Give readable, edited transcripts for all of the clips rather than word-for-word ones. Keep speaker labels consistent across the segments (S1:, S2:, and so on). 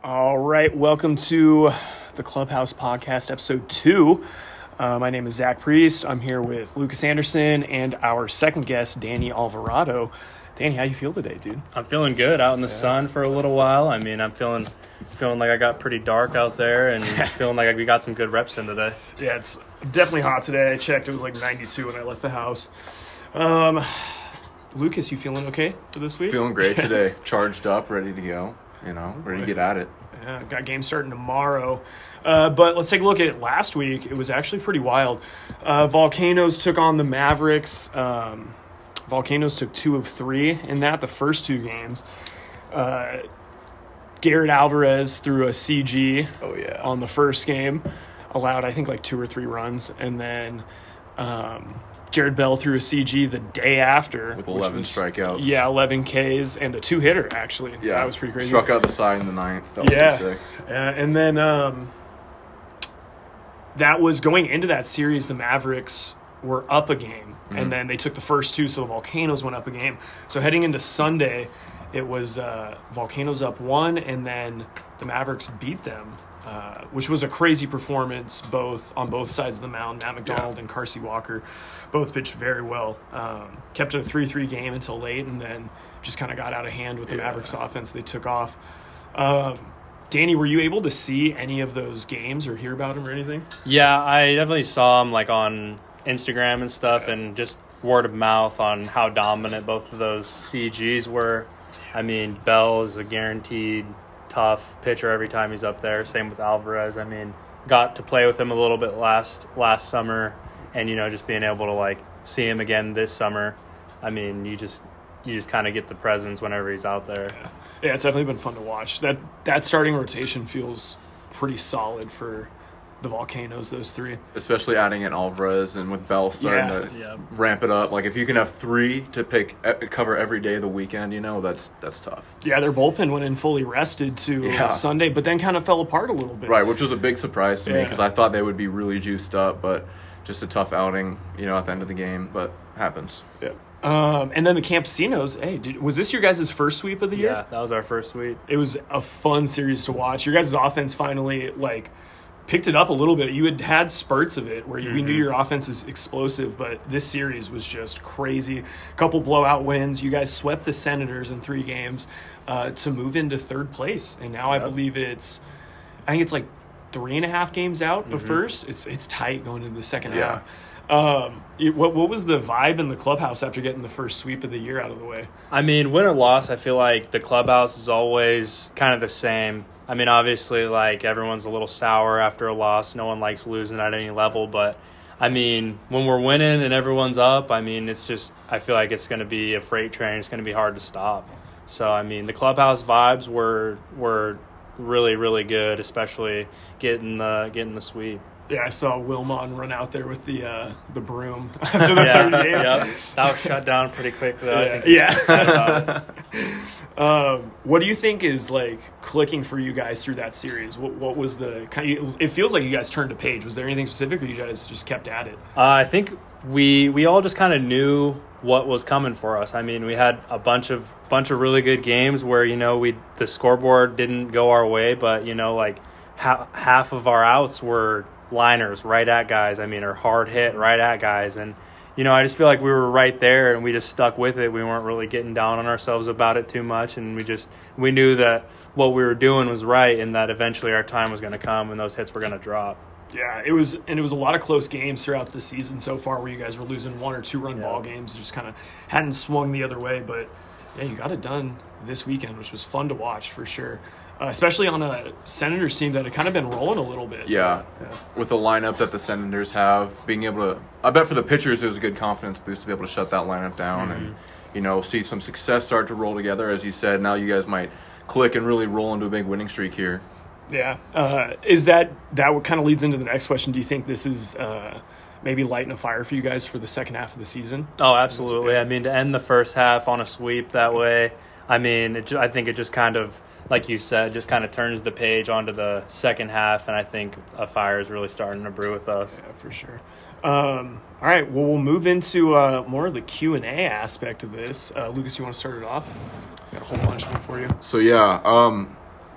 S1: All right, welcome to the Clubhouse podcast, episode 2. My name is Zach Priest. I'm here with Lukas Anderson and our second guest, Danny Alvarado. Danny, how you feel today, dude?
S2: I'm feeling good out in the sun for a little while. I mean, I'm feeling like I got pretty dark out there and feeling like we got some good reps in today.
S1: Yeah, it's definitely hot today. I checked, it was like 92 when I left the house. Lukas, you feeling okay for this week?
S3: Feeling great today. Charged up, ready to go. Ready to get at it.
S1: Yeah, got games starting tomorrow. But let's take a look at last week. It was actually pretty wild. Volcanoes took on the Mavericks. Volcanoes took 2 of 3 in that, the first 2 games. Garrett Alvarez threw a CG on the first game. Allowed, I think, like 2 or 3 runs. And then Jared Bell threw a CG the day after.
S3: With 11 strikeouts.
S1: Yeah, 11 Ks and a 2-hitter, actually.
S3: Yeah.
S1: That was pretty crazy.
S3: Struck out the side in the 9th. That was pretty sick.
S1: And then that was going into that series, the Mavericks were up a game. Mm-hmm. And then they took the first 2, so the Volcanoes went up a game. So heading into Sunday, it was Volcanoes up 1, and then the Mavericks beat them. Which was a crazy performance on both sides of the mound. Matt McDonald and Carsey Walker both pitched very well. Kept it a 3-3 game until late, and then just kind of got out of hand with the Mavericks offense. They took off. Danny, were you able to see any of those games or hear about them or anything?
S2: Yeah, I definitely saw them like on Instagram and stuff, and just word of mouth on how dominant both of those CGs were. I mean, Bell is a guaranteed tough pitcher every time he's up there. Same with Alvarez. I mean, got to play with him a little bit last summer, and just being able to like see him again this summer. I mean, you just kind of get the presence whenever he's out there.
S1: Yeah, it's definitely been fun to watch. That starting rotation feels pretty solid for the Volcanoes, those 3.
S3: Especially adding in Alvarez and with Bell starting to ramp it up. Like, if you can have 3 to cover every day of the weekend, that's tough.
S1: Yeah, their bullpen went in fully rested to Sunday, but then kind of fell apart a little bit.
S3: Right, which was a big surprise to me because I thought they would be really juiced up, but just a tough outing, at the end of the game, but happens.
S1: Yeah. And then the Campesinos, was this your guys' first sweep of the year?
S2: Yeah, that was our first sweep.
S1: It was a fun series to watch. Your guys' offense finally, picked it up a little bit. You had spurts of it where we knew your offense is explosive, but this series was just crazy. Couple blowout wins. You guys swept the Senators in 3 games to move into 3rd place. And now I believe I think it's like 3.5 games out of first. It's tight going into the second half. What was the vibe in the clubhouse after getting the first sweep of the year out of the way?
S2: I mean, win or loss, I feel like the clubhouse is always kind of the same. I mean, obviously, everyone's a little sour after a loss. No one likes losing at any level. But, I mean, when we're winning and everyone's up, I mean, it's just – I feel like it's going to be a freight train. It's going to be hard to stop. So, I mean, the clubhouse vibes were really, really good, especially getting the sweep.
S1: Yeah, I saw Wilmon run out there with the broom after the 3rd game.
S2: Yeah, that was shut down pretty quick, though.
S1: What do you think is clicking for you guys through that series? What was the it feels like you guys turned a page. Was there anything specific, or you guys just kept at it?
S2: I think we all just kind of knew what was coming for us. I mean, we had a bunch of really good games where the scoreboard didn't go our way, but half of our outs were liners right at guys. I mean, or hard hit right at guys. And, I just feel like we were right there and we just stuck with it. We weren't really getting down on ourselves about it too much. And we knew that what we were doing was right and that eventually our time was going to come and those hits were going to drop.
S1: Yeah, it was a lot of close games throughout the season so far where you guys were losing 1 or 2 run ball games. Just kind of hadn't swung the other way. But, yeah, you got it done this weekend, which was fun to watch for sure. Especially on a Senators team that had kind of been rolling a little bit.
S3: Yeah. With the lineup that the Senators have, being able to – I bet for the pitchers it was a good confidence boost to be able to shut that lineup down and, see some success start to roll together. As you said, now you guys might click and really roll into a big winning streak here.
S1: Yeah. Is that what kind of leads into the next question? Do you think this is maybe lighting a fire for you guys for the second half of the season?
S2: Oh, absolutely. I mean, to end the first half on a sweep that way, I mean, I think it just kind of – like you said, just kind of turns the page onto the second half, and I think a fire is really starting to brew with us.
S1: Yeah, for sure. All right, well, we'll move into more of the Q&A aspect of this. Lukas, you want to start it off? Got a whole bunch of them for you.
S3: So, yeah,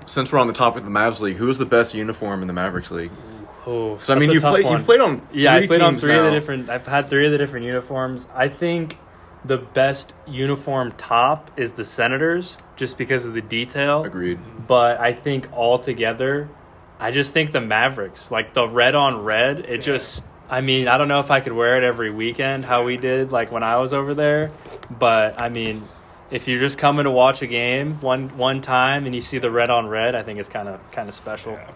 S3: since we're on the topic of the Mavs League, who is the best uniform in the Mavericks League?
S2: Oh,
S3: So I mean, you've played on
S2: I've played on three
S3: now.
S2: of the different. I've had 3 of the different uniforms. I think the best uniform top is the Senators, just because of the detail.
S3: Agreed.
S2: But I think altogether, I just think the Mavericks, like the red on red, it just. I mean, I don't know if I could wear it every weekend, how we did, like when I was over there. But I mean, if you're just coming to watch a game one time and you see the red on red, I think it's kind of special.
S1: Yeah.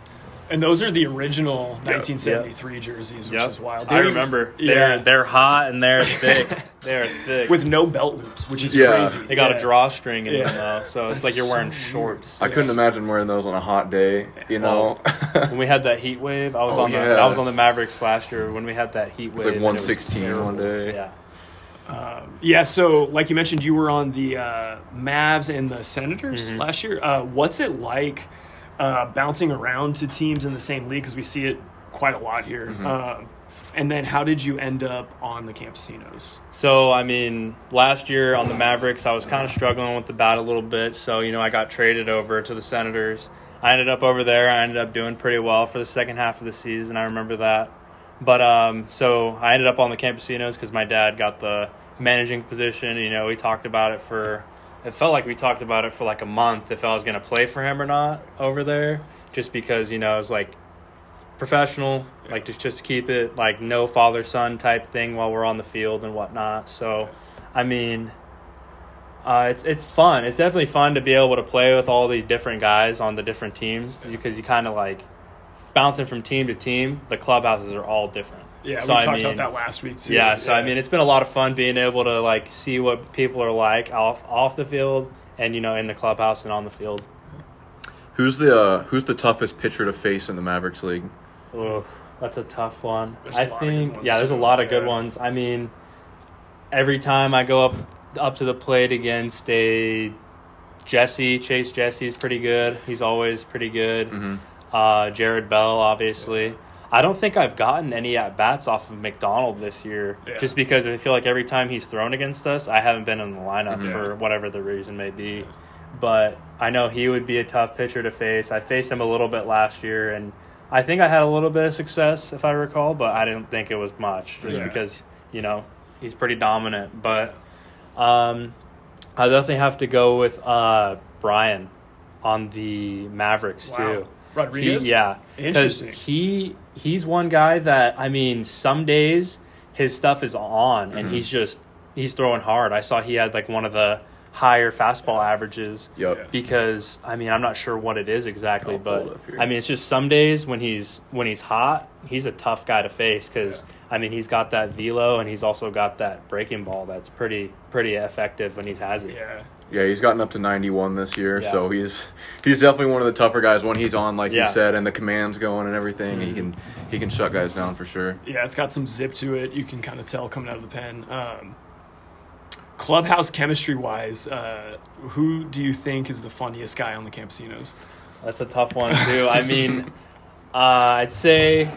S1: And those are the original 1973 jerseys, which is wild.
S2: I remember. They're hot and they're thick. They're thick.
S1: With no belt loops, which is crazy.
S2: They got a drawstring in them, though, so it's like you're wearing shorts.
S3: I couldn't imagine wearing those on a hot day, you know.
S2: When we had that heat wave, I was on the Mavericks last year when we had that heat wave.
S3: It's like 116 one day.
S2: Yeah.
S1: So like you mentioned, you were on the Mavs and the Senators last year. What's it like bouncing around to teams in the same league? Because we see it quite a lot here. And then how did you end up on the Campesinos?
S2: So, I mean, last year on the Mavericks, I was kind of struggling with the bat a little bit. So, I got traded over to the Senators. I ended up over there. I ended up doing pretty well for the second half of the season. I remember that. But so I ended up on the Campesinos because my dad got the managing position. We talked about it it felt like we talked about it for like a month if I was going to play for him or not over there, just because, it was like professional, like just to keep it like no father-son type thing while we're on the field and whatnot. So, I mean, it's fun. It's definitely fun to be able to play with all these different guys on the different teams because you kind of like bouncing from team to team. The clubhouses are all different.
S1: Yeah, so, we talked about that last week too.
S2: Yeah, so I mean, it's been a lot of fun being able to like see what people are like off the field and in the clubhouse and on the field.
S3: Who's the toughest pitcher to face in the Mavericks League?
S2: Oh, that's a tough one.
S1: There's a
S2: lot of good ones. I mean, every time I go up to the plate against a Chase Jesse's pretty good. He's always pretty good. Jared Bell, obviously. I don't think I've gotten any at-bats off of McDonald this year, just because I feel like every time he's thrown against us, I haven't been in the lineup for whatever the reason may be. But I know he would be a tough pitcher to face. I faced him a little bit last year, and I think I had a little bit of success, if I recall, but I didn't think it was much, just because, he's pretty dominant. But I definitely have to go with Brian on the Mavericks, too.
S1: Rodriguez?
S2: Because he's one guy that, I mean, some days his stuff is on, and he's throwing hard. I saw he had, like, one of the higher fastball averages because, I mean, I'm not sure what it is exactly, but, I mean, it's just some days when he's hot, he's a tough guy to face because, I mean, he's got that velo, and he's also got that breaking ball that's pretty effective when he has it.
S3: Yeah, he's gotten up to 91 this year, so he's definitely one of the tougher guys when he's on, like you said, and the command's going and everything. He can shut guys down for sure.
S1: Yeah, it's got some zip to it. You can kind of tell coming out of the pen. Clubhouse chemistry-wise, who do you think is the funniest guy on the Campesinos?
S2: That's a tough one, too. I mean, I'd say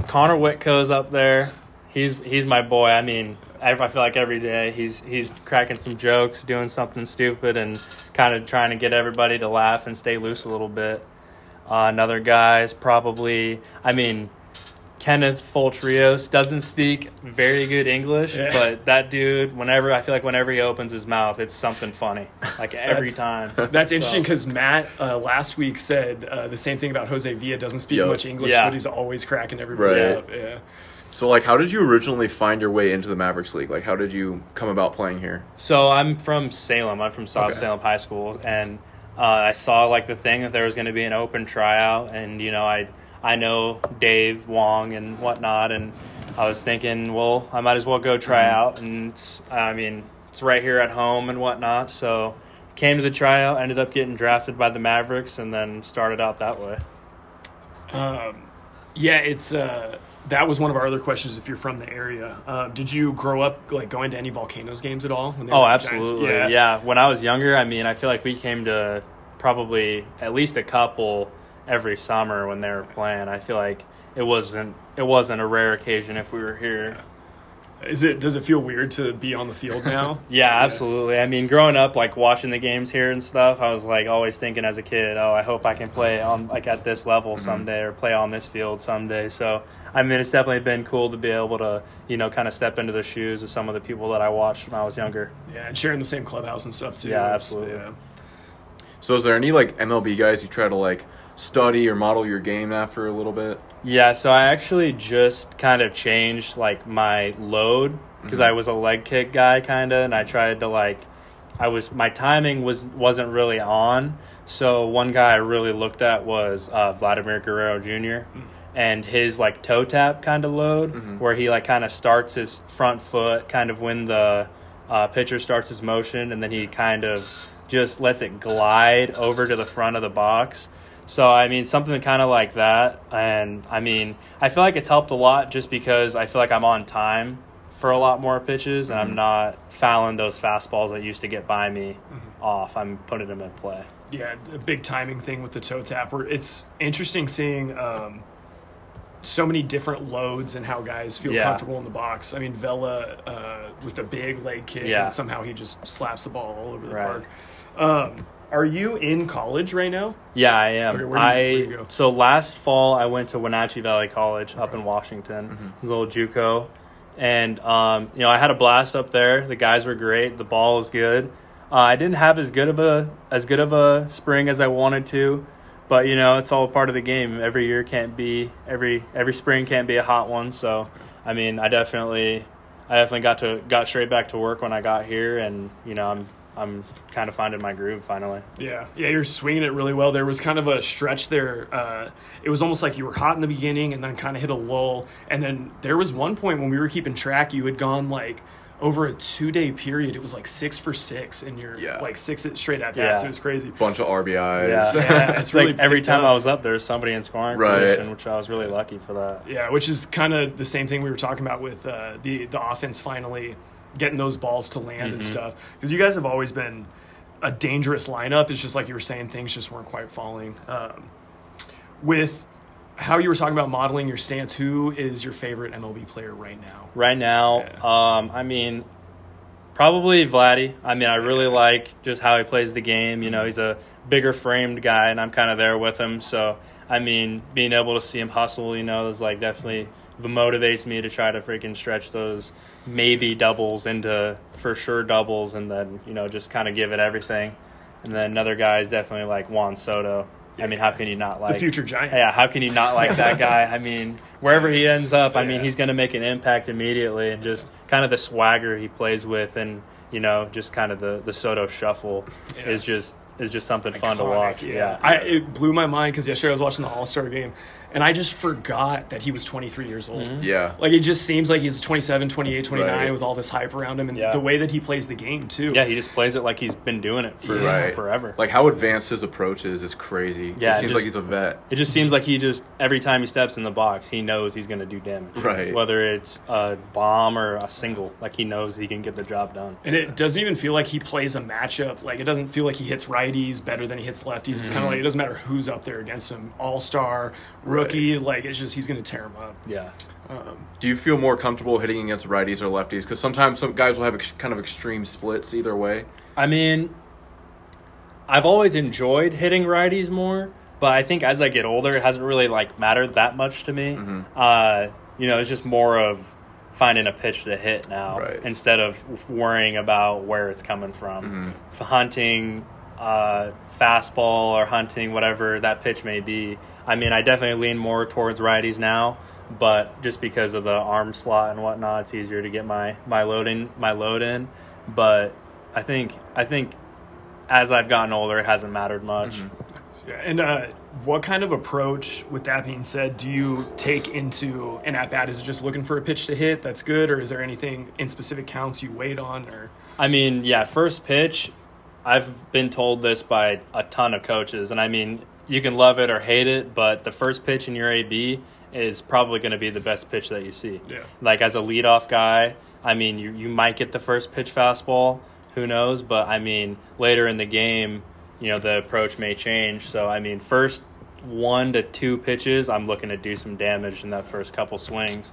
S2: Connor Whitco's up there. He's my boy. I mean, I feel like every day he's cracking some jokes, doing something stupid, and kind of trying to get everybody to laugh and stay loose a little bit. Another guy's probably, I mean, Kenneth Foltrios doesn't speak very good English, but that dude, whenever he opens his mouth, it's something funny, like every time.
S1: That's interesting because Matt last week said the same thing about Jose Villa. Doesn't speak much English, but he's always cracking everybody up. Yeah.
S3: So, like, how did you originally find your way into the Mavericks League? Like, how did you come about playing here?
S2: So, I'm from Salem. I'm from South Salem High School, and I saw, like, the thing that there was going to be an open tryout, and, I know Dave Wong and whatnot, and I was thinking, well, I might as well go try out, and it's right here at home and whatnot, so came to the tryout, ended up getting drafted by the Mavericks, and then started out that way.
S1: That was one of our other questions. If you're from the area, did you grow up like going to any Volcanoes games at all?
S2: Oh, absolutely. Yeah. When I was younger, I mean, I feel like we came to probably at least a couple every summer when they were playing. I feel like it wasn't a rare occasion if we were here.
S1: Does it feel weird to be on the field now?
S2: Yeah, absolutely. I mean, growing up, like watching the games here and stuff, I was like always thinking as a kid, oh, I hope I can play on like at this level someday or play on this field someday. So, I mean, it's definitely been cool to be able to, kind of step into the shoes of some of the people that I watched when I was younger.
S1: Yeah, and sharing the same clubhouse and stuff too.
S2: Yeah, absolutely.
S1: Yeah.
S3: So is there any like MLB guys you try to like study or model your game after a little bit?
S2: Yeah, so I actually just kind of changed like my load because I was a leg kick guy kind of, and I tried to my timing wasn't really on. So one guy I really looked at was Vladimir Guerrero Jr. And his like toe tap kind of load where he like kind of starts his front foot kind of when the pitcher starts his motion, and then he kind of just lets it glide over to the front of the box. So, I mean, something kind of like that. And, I mean, I feel like it's helped a lot just because I feel like I'm on time for a lot more pitches, and I'm not fouling those fastballs that used to get by me off. I'm putting them in play.
S1: Yeah, a big timing thing with the toe tap. It's interesting seeing so many different loads and how guys feel comfortable in the box. I mean, Vela with the big leg kick, and somehow he just slaps the ball all over the park. Are you in college right now?
S2: Yeah, I am.
S1: Okay, where do you go?
S2: So last fall, I went to Wenatchee Valley College up in Washington, a little JUCO. And, I had a blast up there. The guys were great. The ball was good. I didn't have as good of a spring as I wanted to, but, it's all part of the game. Every year can't be every spring can't be a hot one. So, I mean, I definitely got straight back to work when I got here, and, I'm kind of finding my groove finally.
S1: Yeah, you're swinging it really well. There was kind of a stretch there. It was almost like you were hot in the beginning and then kind of hit a lull. And then there was one point when we were keeping track, you had gone like over a 2-day period. It was like 6 for 6 in your like 6 straight at bats. It was crazy.
S3: Bunch of RBIs.
S1: Yeah, it's really
S2: like every time I was up, there was somebody in scoring position, which I was really lucky for that.
S1: Yeah, which is kind of the same thing we were talking about with the offense finally getting those balls to land and stuff, because you guys have always been a dangerous lineup. It's just like you were saying, things just weren't quite falling. With how you were talking about modeling your stance, who is your favorite MLB player right now?
S2: Right now, I mean, probably Vladdy. I mean, I really like just how he plays the game. He's a bigger framed guy, and I'm kind of there with him. So, I mean, being able to see him hustle, is like definitely motivates me to try to freaking stretch those maybe doubles into for sure doubles, and then just kind of give it everything. And then another guy is definitely like Juan Soto. I mean, how can you not like
S1: the future giant?
S2: Yeah, how can you not like that guy? I mean, wherever he ends up, I mean, he's going to make an impact immediately, and just kind of the swagger he plays with, and just kind of the Soto shuffle is just something fun to watch.
S1: It blew my mind because yesterday I was watching the All-Star game, and I just forgot that he was 23 years old.
S3: Yeah.
S1: Like, it just seems like he's 27, 28, 29 with all this hype around him, and the way that he plays the game, too.
S2: Yeah, he just plays it like he's been doing it for forever.
S3: Like, how advanced his approach is crazy.
S2: Yeah,
S3: it seems like he's a vet.
S2: It just seems like every time he steps in the box, he knows he's going to do damage.
S3: Right.
S2: Whether it's a bomb or a single, like he knows he can get the job done.
S1: And it doesn't even feel like he plays a matchup. Like, it doesn't feel like he hits righties better than he hits lefties. It's kind of like, it doesn't matter who's up there against him. All-star, rookie, like, it's just he's going to tear him up.
S2: Yeah.
S3: Do you feel more comfortable hitting against righties or lefties? Because sometimes some guys will have kind of extreme splits either way. I
S2: mean, I've always enjoyed hitting righties more, but I think as I get older, it hasn't really like mattered that much to me. It's just more of finding a pitch to hit now instead of worrying about where it's coming from. Hunting fastball or hunting whatever that pitch may be. I mean, I definitely lean more towards righties now, but just because of the arm slot and whatnot, it's easier to get my load in. But I think as I've gotten older, it hasn't mattered much.
S1: Yeah. And what kind of approach, with that being said, do you take into an at-bat? Is it just looking for a pitch to hit that's good, or is there anything in specific counts you wait on? Or
S2: I mean, first pitch, I've been told this by a ton of coaches, and I mean, you can love it or hate it, but the first pitch in your AB is probably going to be the best pitch that you see.
S1: Yeah.
S2: Like, as a leadoff guy, I mean, you might get the first pitch fastball, who knows, but I mean, later in the game, the approach may change. So, I mean, first 1 to 2 pitches, I'm looking to do some damage in that first couple swings.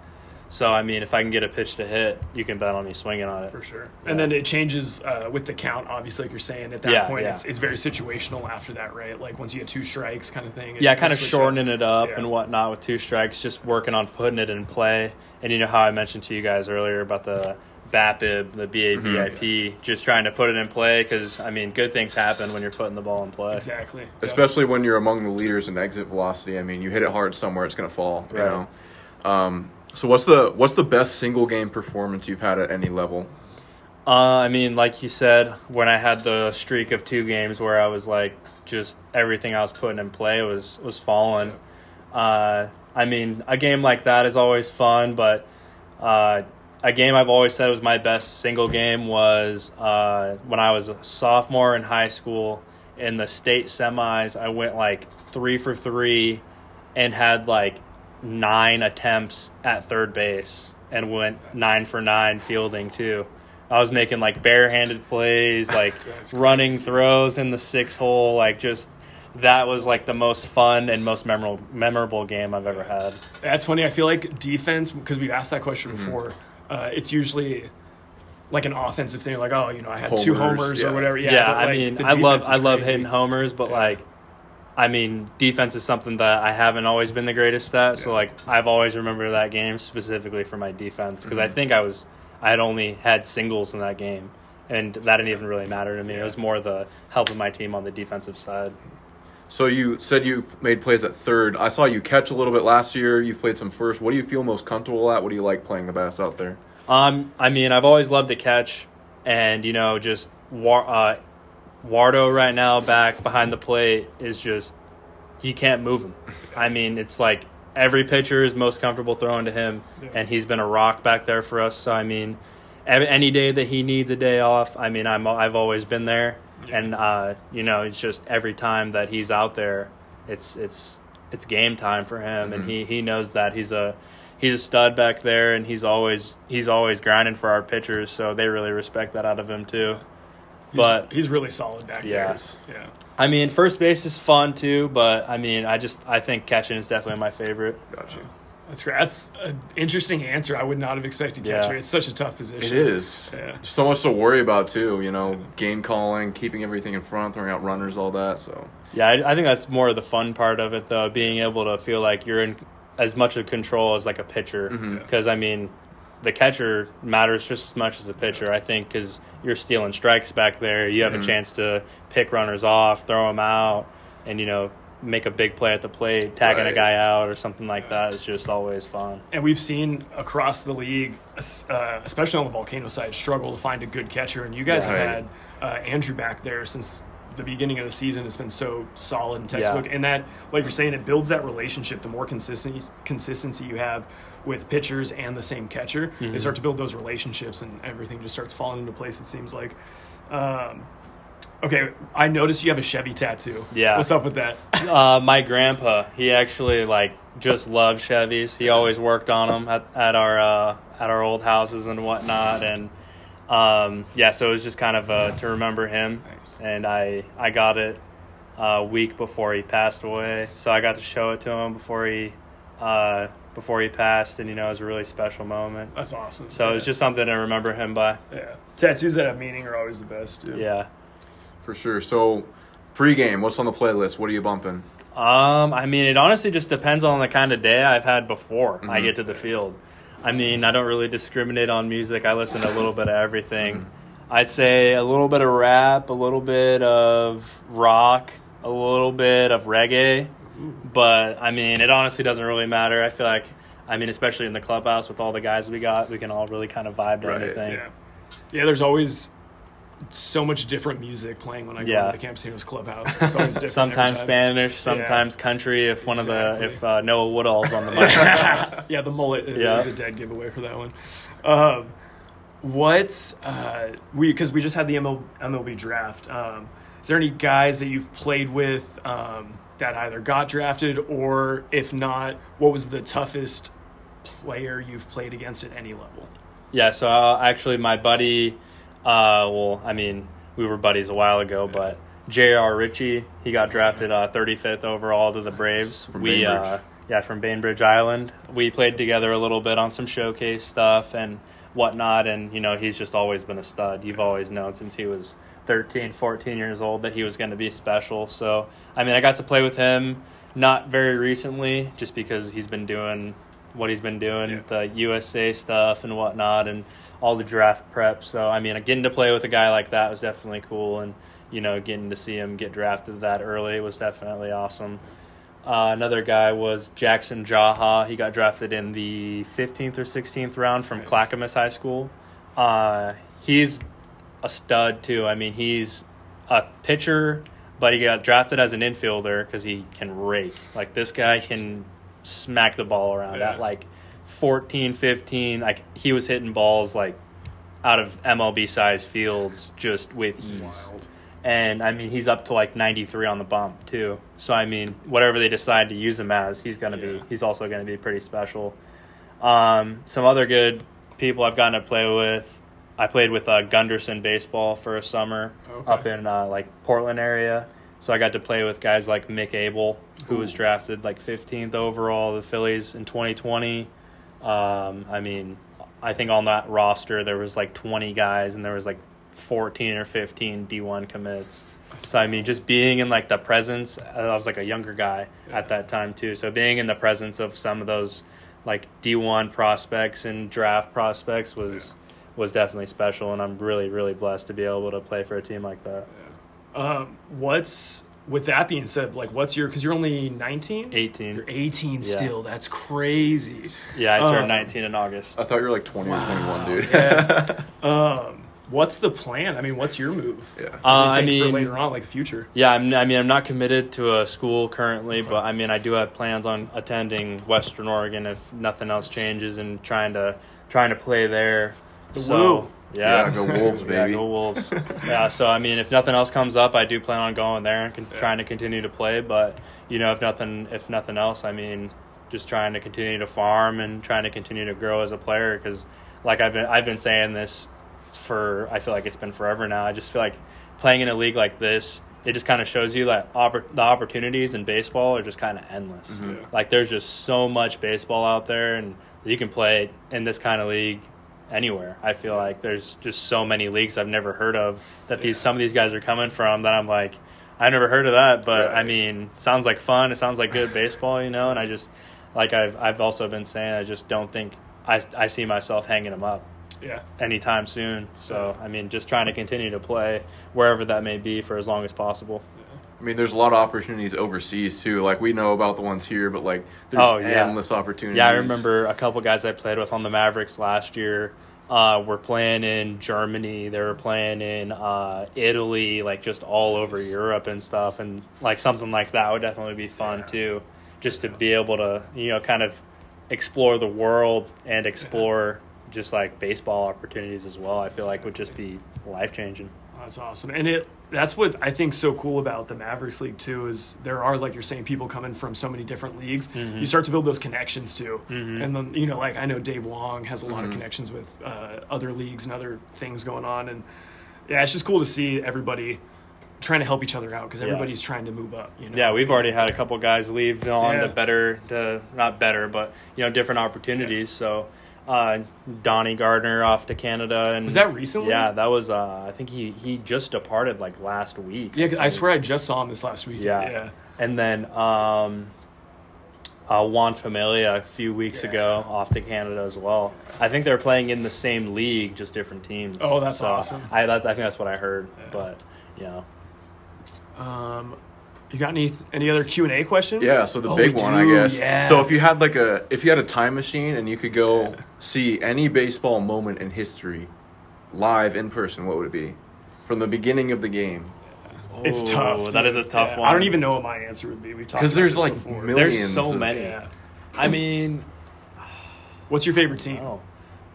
S2: So, I mean, if I can get a pitch to hit, you can bet on me swinging on it.
S1: For sure.
S2: Yeah.
S1: And then it changes with the count, obviously, like you're saying. At that point, It's very situational after that, right? Like once you get 2 strikes kind of thing.
S2: Kind of shortening it up and whatnot with 2 strikes, just working on putting it in play. And you know how I mentioned to you guys earlier about the BAPIB, the BABIP, just trying to put it in play because, I mean, good things happen when you're putting the ball in play.
S1: Exactly.
S3: Especially when you're among the leaders in exit velocity. I mean, you hit it hard somewhere, it's going to fall, you know. So what's the best single game performance you've had at any level?
S2: I mean, like you said, when I had the streak of 2 games where I was like, just everything I was putting in play was falling. I mean, a game like that is always fun, but a game I've always said was my best single game was when I was a sophomore in high school in the state semis. I went like 3 for 3 and had like 9 attempts at third base and went 9 for 9 fielding too. I was making like barehanded plays, like running throws in the 6 hole, like just that was like the most fun and most memorable game I've ever had.
S1: That's funny. I feel like defense, because we've asked that question before, it's usually like an offensive thing, like, oh, you know, I had 2 homers or whatever.
S2: Yeah, but, like, I mean, I love hitting homers, but like, I mean, defense is something that I haven't always been the greatest at. So, like, I've always remembered that game specifically for my defense because I think I had only had singles in that game, and that didn't even really matter to me. It was more the helping my team on the defensive side.
S3: So you said you made plays at third. I saw you catch a little bit last year. You've played some first. What do you feel most comfortable at? What do you like playing the best out there?
S2: I mean, I've always loved to catch, and, you know, just Wardo right now back behind the plate is just, you can't move him. I mean, it's like every pitcher is most comfortable throwing to him, and he's been a rock back there for us. So, I mean, any day that he needs a day off, I mean, I've always been there. And, you know, it's just every time that he's out there, it's game time for him. And he knows that he's a stud back there, and he's always grinding for our pitchers. So they really respect that out of him too. But
S1: he's really solid back there. Yeah.
S2: I mean, first base is fun too, but I mean, I think catching is definitely my favorite.
S3: Gotcha.
S1: That's great. That's an interesting answer. I would not have expected catcher. It's such a tough position.
S3: It is. Yeah. There's so much to worry about too, you know, game calling, keeping everything in front, throwing out runners, all that. So
S2: yeah, I think that's more of the fun part of it though, being able to feel like you're in as much of control as like a pitcher. Because I mean, the catcher matters just as much as the pitcher, I think, because you're stealing strikes back there. You have a chance to pick runners off, throw them out, and, you know, make a big play at the plate, tagging a guy out or something like that is just always fun.
S1: And we've seen across the league, especially on the Volcano side, struggle to find a good catcher. And you guys have had Andrew back there since the beginning of the season. It's been so solid and textbook. And that, like you're saying, it builds that relationship. The more consistency you have with pitchers and the same catcher, they start to build those relationships, and everything just starts falling into place, it seems like. Okay, I noticed you have a Chevy tattoo.
S2: Yeah.
S1: What's up with that?
S2: My grandpa, he actually just loved Chevys. He always worked on them at our old houses and whatnot, and so it was just kind of to remember him.
S1: Nice.
S2: And I got it a week before he passed away, so I got to show it to him before he passed, and, you know, it was a really special moment.
S1: That's awesome.
S2: So it was just something to remember him by.
S1: Yeah, tattoos that have meaning are always the best, too.
S2: Yeah.
S3: For sure. So, pregame, what's on the playlist? What are you bumping?
S2: I mean, it honestly just depends on the kind of day I've had before I get to the field. I mean, I don't really discriminate on music. I listen to a little bit of everything. I'd say a little bit of rap, a little bit of rock, a little bit of reggae. But, I mean, it honestly doesn't really matter. I feel like, I mean, especially in the clubhouse with all the guys we can all really kind of vibe to anything.
S1: Yeah, there's always so much different music playing when I go to the Campesinos clubhouse. It's always different.
S2: Sometimes Spanish, sometimes country. If Noah Woodall's on the mic.
S1: Yeah, the mullet is a dead giveaway for that one. Because we just had the MLB draft. Is there any guys that you've played with that either got drafted, or if not, what was the toughest player you've played against at any level?
S2: Yeah, so actually my buddy. I mean, we were buddies a while ago, but J.R. Ritchie, he got drafted 35th overall to the Braves. from Bainbridge Island. We played together a little bit on some showcase stuff and whatnot, and, he's just always been a stud. You've always known since he was 13, 14 years old that he was going to be special. So, I got to play with him not very recently just because he's been doing what he's been doing, the USA stuff and whatnot and all the draft prep. So, getting to play with a guy like that was definitely cool, and, getting to see him get drafted that early was definitely awesome. Another guy was Jackson Jaha. He got drafted in the 15th or 16th round from Clackamas High School. He's a stud too. He's a pitcher, but he got drafted as an infielder because he can rake. Like, this guy can smack the ball around at 14, 15. He was hitting balls out of MLB size fields just with ease.
S1: Wild.
S2: And he's up to 93 on the bump too. So whatever they decide to use him as, he's also gonna be pretty special. Some other good people I've gotten to play with. I played with Gunderson baseball for a summer up in Portland area. So I got to play with guys like Mick Abel, who was drafted 15th overall the Phillies in 2020. I think on that roster there was 20 guys, and there was 14 or 15 D1 commits. So just being in the presence, I was a younger guy at that time too. So being in the presence of some of those D1 prospects and draft prospects was definitely special, and I'm really, really blessed to be able to play for a team like that.
S1: With that being said, what's because you're only 19?
S2: 18.
S1: You're 18 still. That's crazy.
S2: Yeah, I turned 19 in August.
S3: I thought you were 20 or 21, dude.
S1: Yeah. What's the plan? What's your move?
S3: Yeah.
S1: For later on, the future.
S2: Yeah, I'm not committed to a school currently, but I do have plans on attending Western Oregon if nothing else changes, and trying to play there.
S1: Woo.
S2: Yeah,
S3: go Wolves, baby.
S2: Yeah, go Wolves. Yeah, so if nothing else comes up, I do plan on going there and trying to continue to play. But if nothing else, just trying to continue to farm and trying to continue to grow as a player. Because I've been saying this for, I feel like it's been forever now. I just feel like playing in a league like this, it just kind of shows you that the opportunities in baseball are just kind of endless.
S3: Mm-hmm.
S2: There's just so much baseball out there, and you can play in this kind of league anywhere. I feel like there's just so many leagues I've never heard of that some of these guys are coming from that I'm I never heard of that, but sounds like fun. It sounds like good baseball, and I just I've also been saying, I just don't think I see myself hanging them up anytime soon. So just trying to continue to play wherever that may be for as long as possible.
S3: There's a lot of opportunities overseas too. We know about the ones here, but there's endless opportunities.
S2: Yeah, I remember a couple guys I played with on the Mavericks last year were playing in Germany. They were playing in Italy, just all over Europe and stuff. And something like that would definitely be fun too, just to be able to kind of explore the world and explore just baseball opportunities as well. I feel would just be life changing.
S1: That's awesome. And that's what I think so cool about the Mavericks League too, is there are, you're saying, people coming from so many different leagues. Mm-hmm. You start to build those connections too. Mm-hmm. And then, I know Dave Long has a lot of connections with other leagues and other things going on. And yeah, it's just cool to see everybody trying to help each other out, because everybody's trying to move up.
S2: Yeah, we've already had a couple guys leave on not better, but different opportunities. So Donnie Gardner off to Canada. And
S1: was that recently?
S2: Yeah, that was I think he just departed last week.
S1: Yeah, I swear I just saw him this last week. Yeah.
S2: And then Juan Familia a few weeks ago off to Canada as well. I think they're playing in the same league, just different teams.
S1: Oh, that's awesome.
S2: I think that's what I heard. But
S1: you got any other Q&A questions?
S3: Yeah, so the big one, I guess. Yeah. So if you had a time machine and you could go see any baseball moment in history live in person, what would it be? From the beginning of the game.
S1: It's tough.
S2: That is a tough one.
S1: I don't even know what my answer would be. We've talked about
S3: there's
S1: this before.
S3: millions.
S2: There's so many. Yeah.
S1: What's your favorite team?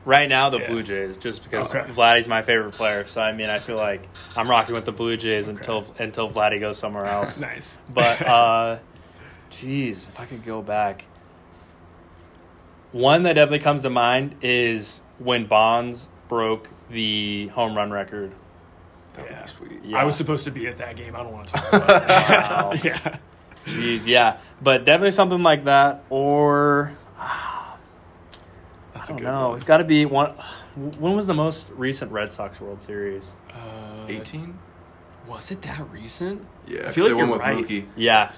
S2: Right now, the Blue Jays, just because Vladdy's my favorite player. So, I feel like I'm rocking with the Blue Jays until Vladdy goes somewhere else.
S1: Nice.
S2: But, if I could go back. One that definitely comes to mind is when Bonds broke the home run record.
S3: That would be sweet.
S1: Yeah. I was supposed to be at that game. I don't want to talk about it.
S2: Wow.
S1: Yeah.
S2: Jeez, yeah. But definitely something like that, or
S1: That's
S2: I
S1: a
S2: don't
S1: good
S2: know.
S1: one.
S2: It's got to be one. When was the most recent Red Sox World Series?
S3: 18?
S1: Was it that recent?
S3: Yeah,
S1: I feel like
S3: they
S1: you're
S3: won with
S1: right.
S3: Mookie.
S2: Yeah,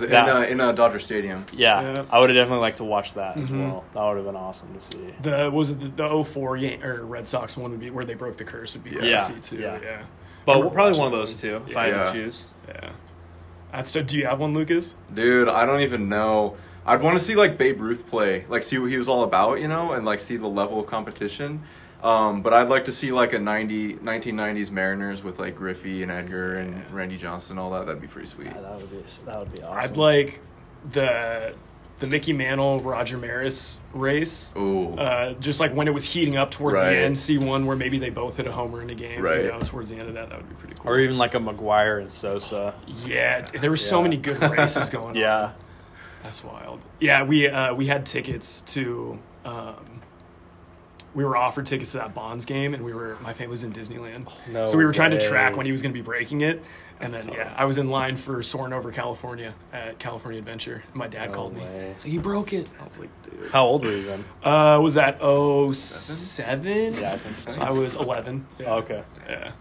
S3: In Dodger Stadium.
S2: yeah. I would have definitely liked to watch that as
S1: Mhm.
S2: well. That would have been awesome to see.
S1: The 04 or Red Sox one would be where they broke the curse would be cool
S2: Yeah.
S1: to see too.
S2: Yeah.
S1: Yeah.
S2: But
S1: Remember
S2: probably one
S1: watching
S2: of those
S1: that one.
S2: two, if I had
S3: Yeah.
S2: to choose.
S1: Yeah. So do you have one, Lucas?
S3: Dude, I don't even know. I'd want to see like Babe Ruth play, like see what he was all about, and like see the level of competition. But I'd like to see like a 1990s Mariners with like Griffey and Edgar and Randy Johnson, all that. That'd be pretty sweet.
S2: Yeah, that would be awesome.
S1: I'd like the Mickey Mantle Roger Maris race.
S3: Ooh.
S1: Just like when it was heating up towards the
S3: Right.
S1: end, see one where maybe they both hit a homer in a game.
S3: Right.
S1: Towards the end of that would be pretty cool.
S2: Or even like a McGuire and Sosa.
S1: Yeah, there were so
S2: Yeah.
S1: many good races going on.
S2: Yeah.
S1: That's wild. Yeah, we had tickets to. We were offered tickets to that Bonds game, and my family was in Disneyland.
S2: No
S1: So we were trying to
S2: way.
S1: track when he was going to be breaking it, and
S3: That's
S1: then
S3: tough.
S1: I was in line for Soaring Over California at California Adventure. My dad
S2: No
S1: called me.
S2: way.
S1: So he broke it. I was like, dude.
S2: How old were you then?
S1: Was that 07?
S2: Yeah, I think so.
S1: So I was 11. Yeah.
S2: Okay.
S1: Yeah.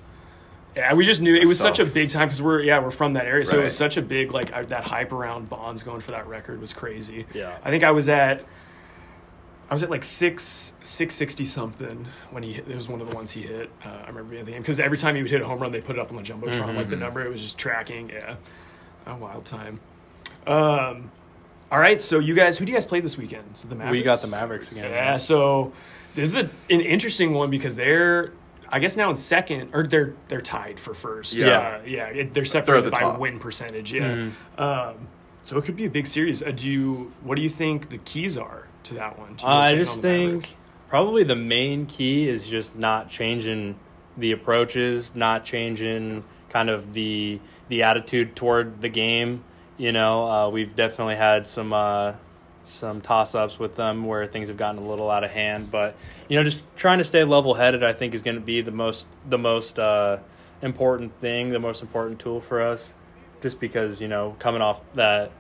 S1: Yeah, we just knew it was
S3: That's
S1: such a
S3: tough.
S1: big time because we're from that area, so it was
S3: Right.
S1: such a big that hype around Bonds going for that record was crazy.
S2: Yeah.
S1: I think I was at like 660 something when he hit. It was one of the ones he hit. I remember being at the game because every time he would hit a home run, they put it up on the jumbotron, like the number. It was just tracking. Yeah, a wild time. All right, so who do you guys play this weekend? So the Mavericks.
S2: We got the Mavericks again.
S1: Yeah, so this is an interesting one because they're, I guess now in second, or they're tied for first.
S3: Yeah.
S1: They're separated
S3: at the
S1: by
S3: top.
S1: win percentage. Yeah.
S2: Mm-hmm.
S1: So it could be a big series. What do you think the keys are to that one?
S2: I just think probably the main key is just not changing the approaches, not changing kind of the attitude toward the game. We've definitely had some toss-ups with them where things have gotten a little out of hand, but just trying to stay level-headed I think is going to be the most important thing, the most important tool for us, just because coming off that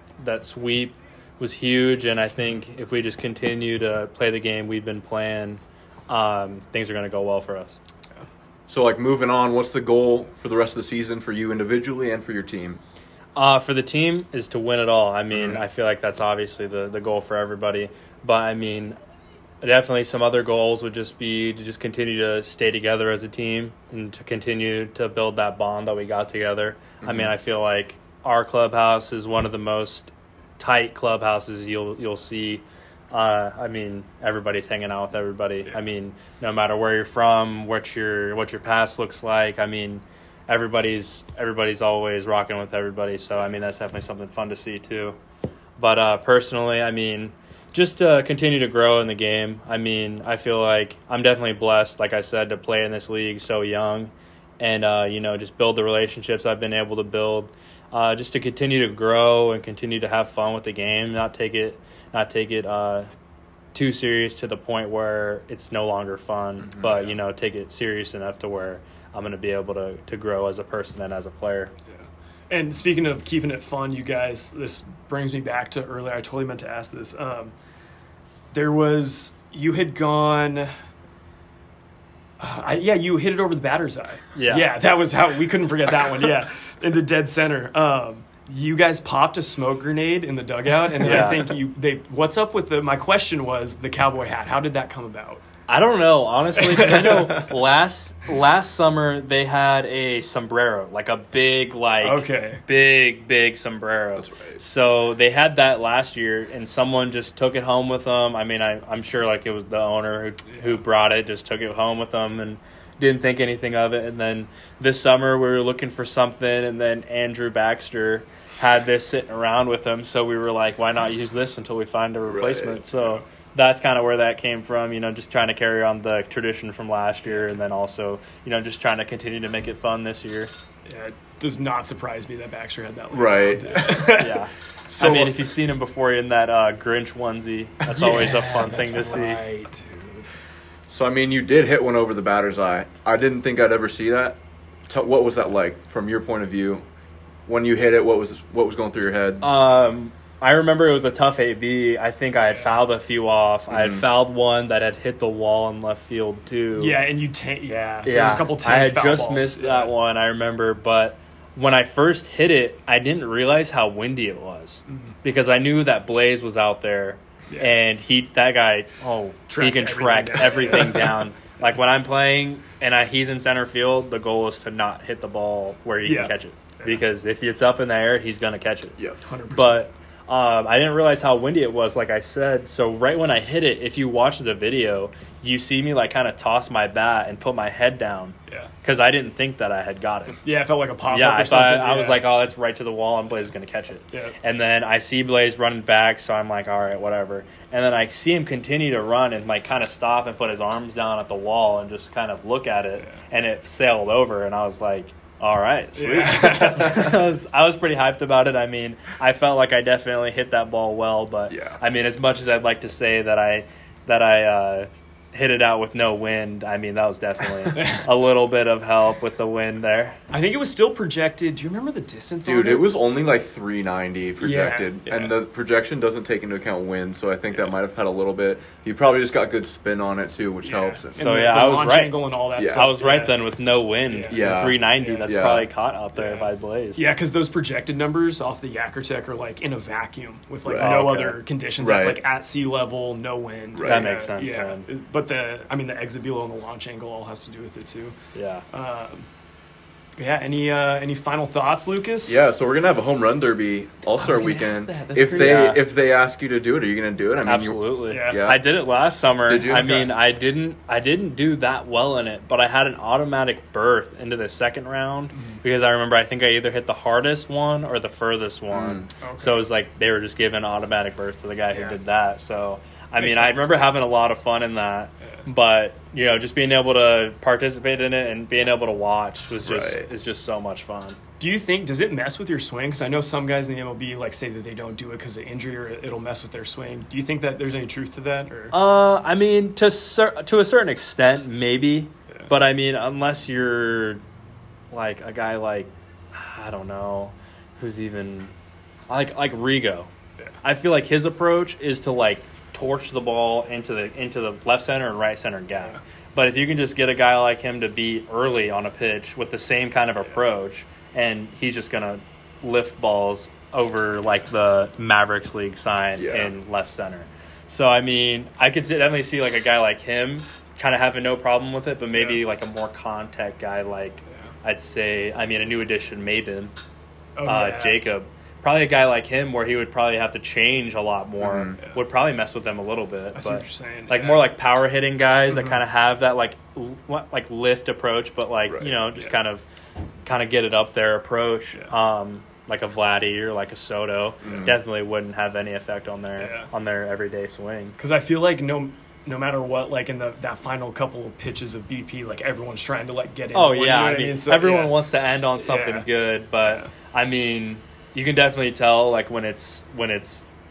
S2: sweep was huge, and I think if we just continue to play the game we've been playing, things are going to go well for us.
S3: So like moving on, what's the goal for the rest of the season for you individually and for your team?
S2: For the team is to win it all. I mean, I feel like that's obviously the goal for everybody. But, I mean, definitely some other goals would just be to just continue to stay together as a team and to continue to build that bond that we got together. I mean, I feel like our clubhouse is one of the most tight clubhouses you'll see. I mean, everybody's hanging out with everybody.
S1: Yeah.
S2: I mean, no matter where you're from, what your past looks like, I mean, everybody's always rocking with everybody. So, I mean, that's definitely something fun to see too. But personally, I mean, just to continue to grow in the game. I mean, I feel like I'm definitely blessed, like I said, to play in this league so young and, just build the relationships I've been able to build, just to continue to grow and continue to have fun with the game, not take it too serious to the point where it's no longer fun, but, take it serious enough to where I'm going to be able to grow as a person and as a player.
S1: Yeah. And speaking of keeping it fun, you guys, this brings me back to earlier. I totally meant to ask this. You had gone. You hit it over the batter's eye. Yeah, that was how we couldn't forget that one. Yeah, into dead center. You guys popped a smoke grenade in the dugout, and then I think what's up with my question was the cowboy hat. How did that come about?
S2: I don't know, honestly, 'cause I know last summer they had a sombrero, like a big, big sombrero.
S3: That's right.
S2: So they had that last year, and someone just took it home with them. I mean, I'm sure like it was the owner who brought it, just took it home with them and didn't think anything of it. And then this summer we were looking for something, and then Andrew Baxter had this sitting around with him. So we were like, why not use this until we find a replacement?
S3: Right.
S2: So that's kind of where that came from, just trying to carry on the tradition from last year, and then also, just trying to continue to make it fun this year.
S1: Yeah, it does not surprise me that Baxter had that.
S3: Right.
S2: Yeah.
S3: So,
S2: I mean, if you've seen him before in that Grinch onesie, that's always a fun thing to see.
S1: Right, dude.
S3: So, I mean, you did hit one over the batter's eye. I didn't think I'd ever see that. What was that like from your point of view? when you hit it, what was going through your head?
S2: I remember it was a tough AB. I think I had fouled a few off. I had fouled one that had hit the wall in left field too.
S1: Yeah, and you there was a couple
S2: I had
S1: foul
S2: just
S1: balls.
S2: missed that one, I remember, but when I first hit it, I didn't realize how windy it was because I knew that Blaze was out there and he can track everything down. Like when I'm playing and he's in center field, the goal is to not hit the ball where he can catch it because if it's up in the air, he's going to catch it.
S3: Yeah,
S1: 100%.
S2: But I didn't realize how windy it was, like I said. So right when I hit it, if you watch the video, you see me like kind of toss my bat and put my head down.
S1: Yeah.
S2: Because I didn't think that I had got it.
S1: Yeah, it felt like a pop-up
S2: Yeah,
S1: or something.
S2: I was like, oh, that's right to the wall, and Blaze is going to catch it.
S1: Yeah.
S2: And then I see Blaze running back, so I'm like, all right, whatever. And then I see him continue to run and like kind of stop and put his arms down at the wall and just kind of look at it, and it sailed over, and I was like, all right, sweet.
S1: Yeah.
S2: I was pretty hyped about it. I mean, I felt like I definitely hit that ball well, but I mean, as much as I'd like to say that I hit it out with no wind, I mean, that was definitely a little bit of help with the wind there.
S1: I think it was still projected. Do you remember the distance on it?
S3: Dude, it was only like 390 projected,
S1: Yeah.
S3: and the projection doesn't take into account wind, so I think that might have had a little bit. You probably just got good spin on it too, which helps.
S1: And
S2: So,
S1: the
S2: I was
S1: launch
S2: right.
S1: angle and all that
S3: Yeah.
S1: stuff.
S2: I was right then with no wind.
S3: Yeah.
S2: 390, that's
S3: Yeah.
S2: probably caught out there by Blaze.
S1: Yeah, because those projected numbers off the Yakkertech are like in a vacuum with like
S3: Right.
S1: no
S2: Okay.
S1: other conditions.
S3: Right.
S1: That's like at sea level, no wind.
S3: Right.
S2: That makes sense,
S1: Yeah,
S2: man.
S1: but the exit velo and the launch angle all has to do with it too.
S2: Yeah.
S1: Any final thoughts, Lucas?
S3: Yeah, so we're gonna have a home run derby All-Star
S1: gonna
S3: weekend.
S1: ask that. That's
S3: If
S1: crazy.
S3: if they ask you to do it, are you gonna do it? I mean,
S2: Absolutely.
S1: Yeah.
S2: I did it last summer.
S3: Did you?
S2: I
S3: Okay.
S2: mean, I didn't do that well in it, but I had an automatic berth into the second round because I remember I think I either hit the hardest one or the furthest one.
S1: Okay.
S2: So it was like they were just giving automatic berth to the guy who did that. So I
S1: Makes
S2: mean, I
S1: sense.
S2: remember having a lot of fun in that. But, just being able to participate in it and being able to watch was just so much fun.
S1: Do you think, does it mess with your swing? Because I know some guys in the MLB like say that they don't do it because of injury or it'll mess with their swing. Do you think that there's any truth to that? Or
S2: I mean, to a certain extent, maybe.
S1: Yeah.
S2: But I mean, unless you're like a guy like, I don't know, who's even like Rigo.
S1: Yeah.
S2: I feel like his approach is to like torch the ball into the left center and right center gap.
S1: Yeah.
S2: But if you can just get a guy like him to be early on a pitch with the same kind of approach, and he's just gonna lift balls over like the Mavericks League sign in left center. So I mean, I could definitely see like a guy like him kind of having no problem with it, but maybe like a more contact guy like I'd say, I mean, a new addition, Mabin, Jacob. Probably a guy like him where he would probably have to change a lot more would probably mess with them a little bit.
S1: I see what you're saying.
S2: Like more like power hitting guys that kind of have that like lift approach, but like just kind of get it up their approach. Like a Vladdy or like a Soto definitely wouldn't have any effect on their everyday swing.
S1: Because I feel like no matter what, like in that final couple of pitches of BP, like everyone's trying to like get in.
S2: Oh
S1: one,
S2: yeah,
S1: you know
S2: I
S1: what
S2: mean,
S1: So,
S2: everyone wants to end on something good, but I mean, you can definitely tell like when it's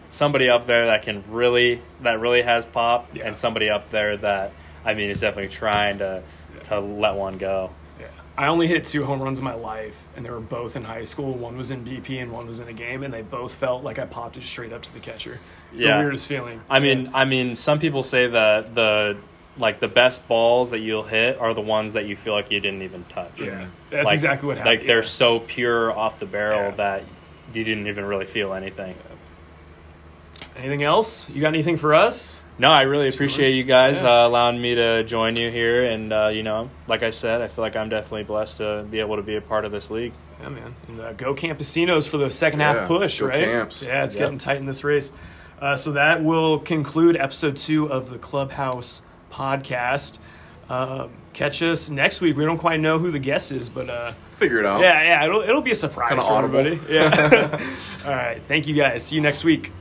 S2: somebody up there that really has pop, and somebody up there that is definitely trying to let one go.
S1: Yeah. I only hit 2 home runs in my life, and they were both in high school. One was in BP and one was in a game, and they both felt like I popped it straight up to the catcher. It's the weirdest feeling.
S2: I mean, some people say that the best balls that you'll hit are the ones that you feel like you didn't even touch.
S1: Yeah, that's exactly what happened.
S2: Like they're so pure off the barrel that you didn't even really feel anything.
S1: Anything else? You got anything for us?
S2: No, I really appreciate you guys allowing me to join you here. And, like I said, I feel like I'm definitely blessed to be able to be a part of this league.
S1: Yeah, man. And go Campesinos for the second half push,
S3: go
S1: right?
S3: Camps.
S1: Yeah, it's getting tight in this race. So that will conclude episode 2 of the Clubhouse podcast. Catch us next week. We don't quite know who the guest is, but
S3: figure it out.
S1: Yeah, it'll be a surprise
S3: Kinda
S1: for
S3: audible.
S1: everybody. Yeah. All right. Thank you guys. See you next week.